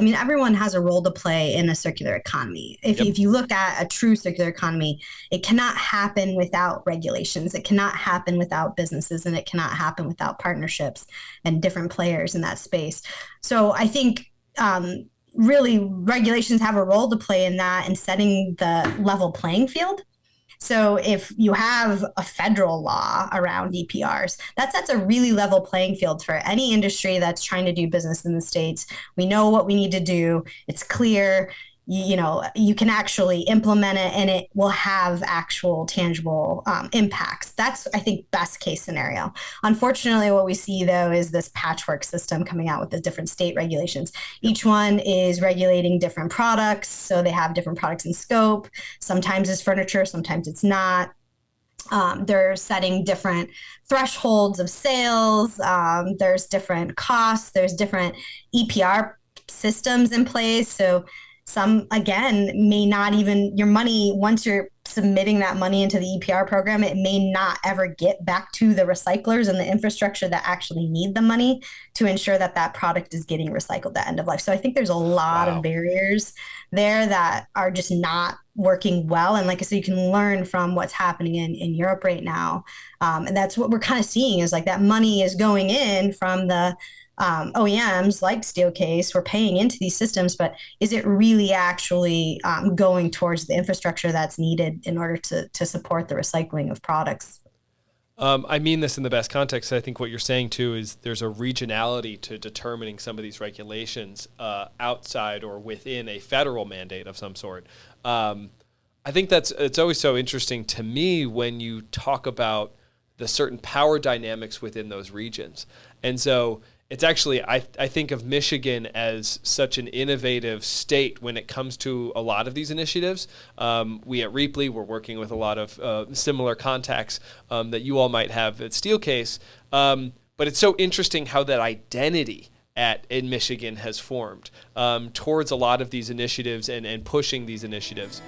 I mean, everyone has a role to play in a circular economy. If, Yep. if you look at a true circular economy, it cannot happen without regulations. It cannot happen without businesses, and it cannot happen without partnerships and different players in that space. So I think really regulations have a role to play in that and setting the level playing field. So if you have a federal law around EPRs, that sets a really level playing field for any industry that's trying to do business in the States. We know what we need to do. It's clear. You can actually implement it and it will have actual tangible impacts. That's, I think, best case scenario. Unfortunately, what we see though is this patchwork system coming out with the different state regulations. Yep. Each one is regulating different products, so they have different products in scope. Sometimes it's furniture, sometimes it's not. They're setting different thresholds of sales. There's different costs. There's different EPR systems in place. So some, again, may not even, your money, once you're submitting that money into the EPR program, it may not ever get back to the recyclers and the infrastructure that actually need the money to ensure that that product is getting recycled at end of life. So I think there's a lot of Wow. barriers there that are just not working well. And like I said, you can learn from what's happening in Europe right now. And that's what we're kind of seeing is like that money is going in from the OEMs like Steelcase. We're paying into these systems, but is it really actually going towards the infrastructure that's needed in order to support the recycling of products? I mean this in the best context. I think what you're saying too is there's a regionality to determining some of these regulations outside or within a federal mandate of some sort. I think it's always so interesting to me when you talk about the certain power dynamics within those regions. And so it's actually, I think of Michigan as such an innovative state when it comes to a lot of these initiatives. We at Reaply, we're working with a lot of similar contacts that you all might have at Steelcase. But it's so interesting how that identity in Michigan has formed towards a lot of these initiatives and pushing these initiatives.